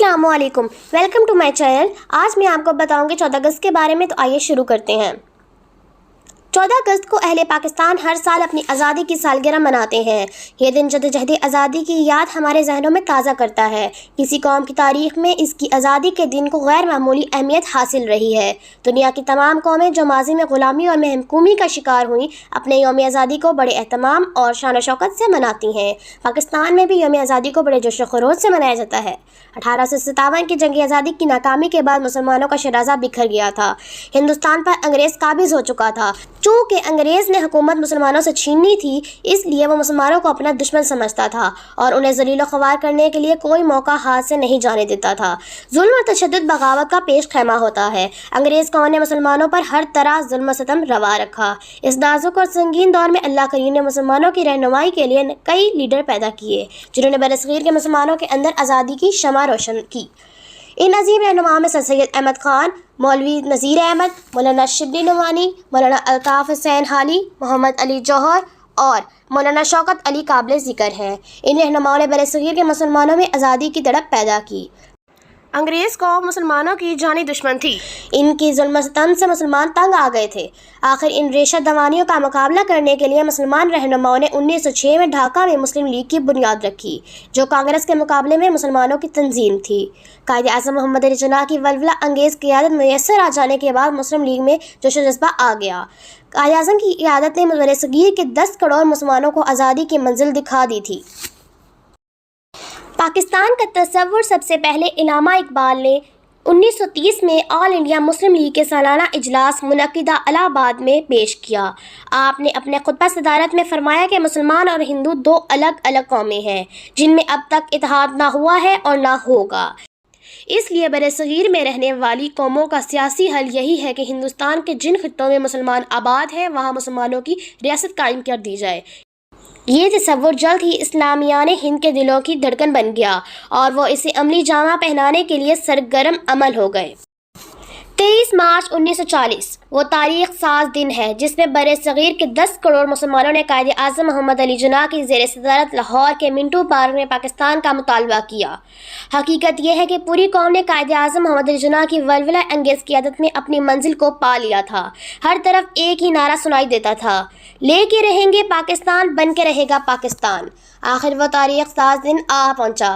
السلام علیکم، welcome to my channel. آج میں آپ کو بتاؤں گی 14 اگست کے بارے میں، تو آئیے شروع کرتے ہیں۔ 14 اگست کو اہل پاکستان ہر سال اپنی آزادی کی سالگرہ مناتے ہیں۔ یہ دن جدوجہد آزادی کی یاد ہمارے ذہنوں میں تازہ کرتا ہے۔ کسی قوم کی تاریخ میں اس کی آزادی کے دن کو غیر معمولی اہمیت حاصل رہی ہے۔ دنیا کی تمام قومیں جو ماضی میں غلامی اور محکومی کا شکار ہوئیں، اپنے یوم آزادی کو بڑے اہتمام اور شان و شوکت سے مناتی ہیں۔ پاکستان میں بھی یوم آزادی کو بڑے جوش و خروش سے منایا جاتا ہے۔ 1857 کی جنگ آزادی کی ناکامی کے بعد مسلمانوں کا شیرازہ بکھر گیا تھا۔ ہندوستان پر انگریز قابض ہو چکا تھا۔ چونکہ انگریز نے حکومت مسلمانوں سے چھیننی تھی، اس لیے وہ مسلمانوں کو اپنا دشمن سمجھتا تھا اور انہیں ذلیل و خوار کرنے کے لیے کوئی موقع ہاتھ سے نہیں جانے دیتا تھا۔ ظلم اور تشدد بغاوت کا پیش خیمہ ہوتا ہے۔ انگریز قوم نے مسلمانوں پر ہر طرح ظلم و ستم روا رکھا۔ اس نازک اور سنگین دور میں اللہ کریم نے مسلمانوں کی رہنمائی کے لیے کئی لیڈر پیدا کیے، جنہوں نے برصغیر کے مسلمانوں کے اندر آزادی کی شمع روشن کی۔ ان عظیم رہنماؤں میں سر سید احمد خان، مولوی نذیر احمد، مولانا شبلی نعمانی، مولانا الطاف حسین حالی، محمد علی جوہر اور مولانا شوکت علی قابل ذکر ہیں۔ ان رہنماؤں نے برصغیر کے مسلمانوں میں آزادی کی تڑپ پیدا کی۔ انگریز قوم مسلمانوں کی جانی دشمن تھی۔ ان کی ظلم و ستم سے مسلمان تنگ آ گئے تھے۔ آخر ان ریشہ دوانیوں کا مقابلہ کرنے کے لیے مسلمان رہنماؤں نے 1906 میں ڈھاکہ میں مسلم لیگ کی بنیاد رکھی، جو کانگریس کے مقابلے میں مسلمانوں کی تنظیم تھی۔ قائد اعظم محمد علی جناح کی ولولہ انگیز قیادت میسر آ جانے کے بعد مسلم لیگ میں جوش و جذبہ آ گیا۔ قائد اعظم کی قیادت نے برصغیر کے 10 کروڑ مسلمانوں کو آزادی کی منزل دکھا دی تھی۔ پاکستان کا تصور سب سے پہلے علامہ اقبال نے 1930 میں آل انڈیا مسلم لیگ کے سالانہ اجلاس منعقدہ الہ آباد میں پیش کیا۔ آپ نے اپنے خطبہ صدارت میں فرمایا کہ مسلمان اور ہندو دو الگ الگ قومیں ہیں، جن میں اب تک اتحاد نہ ہوا ہے اور نہ ہوگا۔ اس لیے برصغیر میں رہنے والی قوموں کا سیاسی حل یہی ہے کہ ہندوستان کے جن خطوں میں مسلمان آباد ہیں، وہاں مسلمانوں کی ریاست قائم کر دی جائے۔ یہ تصور جلد ہی اسلامیان ہند کے دلوں کی دھڑکن بن گیا اور وہ اسے عملی جامہ پہنانے کے لیے سرگرم عمل ہو گئے۔ 23 مارچ 1940 وہ تاریخ ساز دن ہے جس میں برصغیر کے 10 کروڑ مسلمانوں نے قائد اعظم محمد علی جناح کی زیر صدارت لاہور کے منٹو پارک میں پاکستان کا مطالبہ کیا۔ حقیقت یہ ہے کہ پوری قوم نے قائد اعظم محمد علی جناح کی ولولہ انگیز قیادت میں اپنی منزل کو پا لیا تھا۔ ہر طرف ایک ہی نعرہ سنائی دیتا تھا، لے کے رہیں گے پاکستان، بن کے رہے گا پاکستان۔ آخر وہ تاریخ ساز دن آ پہنچا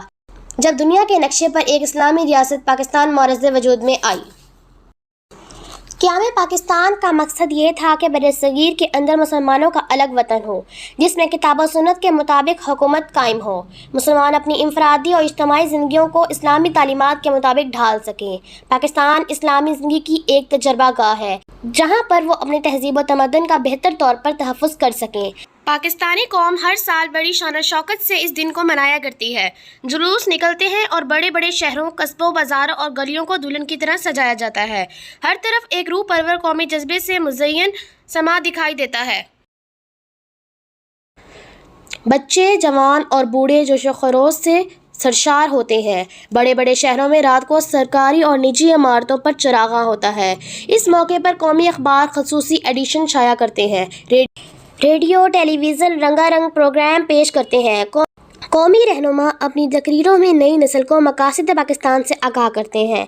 جب دنیا کے نقشے پر ایک اسلامی ریاست پاکستان معرض وجود میں آئی۔ قیام پاکستان کا مقصد یہ تھا کہ برصغیر کے اندر مسلمانوں کا الگ وطن ہو، جس میں کتاب و سنت کے مطابق حکومت قائم ہو۔ مسلمان اپنی انفرادی اور اجتماعی زندگیوں کو اسلامی تعلیمات کے مطابق ڈھال سکیں۔ پاکستان اسلامی زندگی کی ایک تجربہ گاہ ہے، جہاں پر وہ اپنے تہذیب و تمدن کا بہتر طور پر تحفظ کر سکیں۔ پاکستانی قوم ہر سال بڑی شان و شوکت سے اس دن کو منایا کرتی ہے۔ جلوس نکلتے ہیں اور بڑے بڑے شہروں، قصبوں، بازاروں اور گلیوں کو دلہن کی طرح سجایا جاتا ہے۔ ہر طرف ایک روح پرور قومی جذبے سے مزین سما دکھائی دیتا ہے۔ بچے، جوان اور بوڑھے جوش و خروش سے سرشار ہوتے ہیں۔ بڑے بڑے شہروں میں رات کو سرکاری اور نجی عمارتوں پر چراغاں ہوتا ہے۔ اس موقع پر قومی اخبار خصوصی ایڈیشن شائع کرتے ہیں۔ ریڈیو، ٹیلی ویژن رنگا رنگ پروگرام پیش کرتے ہیں۔ قومی رہنما اپنی تقریروں میں نئی نسل کو مقاصد پاکستان سے آگاہ کرتے ہیں،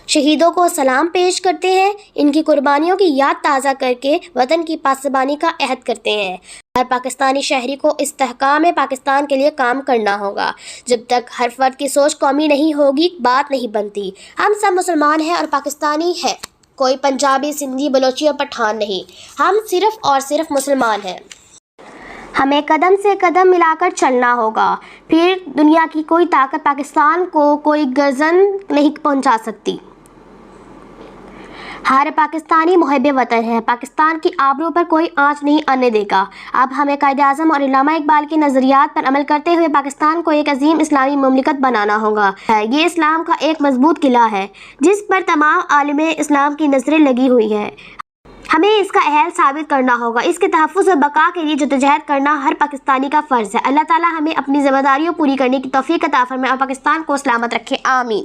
شہیدوں کو سلام پیش کرتے ہیں، ان کی قربانیوں کی یاد تازہ کر کے وطن کی پاسبانی کا عہد کرتے ہیں۔ ہر پاکستانی شہری کو استحکام پاکستان کے لیے کام کرنا ہوگا۔ جب تک ہر فرد کی سوچ قومی نہیں ہوگی، بات نہیں بنتی۔ ہم سب مسلمان ہیں اور پاکستانی ہیں، کوئی پنجابی، سندھی، بلوچی اور پٹھان نہیں، ہم صرف اور صرف مسلمان ہیں۔ ہمیں قدم سے قدم ملا کر چلنا ہوگا، پھر دنیا کی کوئی طاقت پاکستان کو کوئی گرزن نہیں پہنچا سکتی۔ ہر پاکستانی محب وطن ہے، پاکستان کی آبرو پر کوئی آنچ نہیں آنے دے گا۔ اب ہمیں قائد اعظم اور علامہ اقبال کے نظریات پر عمل کرتے ہوئے پاکستان کو ایک عظیم اسلامی مملکت بنانا ہوگا۔ یہ اسلام کا ایک مضبوط قلعہ ہے جس پر تمام عالم اسلام کی نظریں لگی ہوئی ہیں۔ ہمیں اس کا اہل ثابت کرنا ہوگا۔ اس کے تحفظ و بقا کے لیے جدوجہد کرنا ہر پاکستانی کا فرض ہے۔ اللہ تعالیٰ ہمیں اپنی ذمہ داریوں پوری کرنے کی توفیق عطا فرمائے اور پاکستان کو سلامت رکھے، آمین۔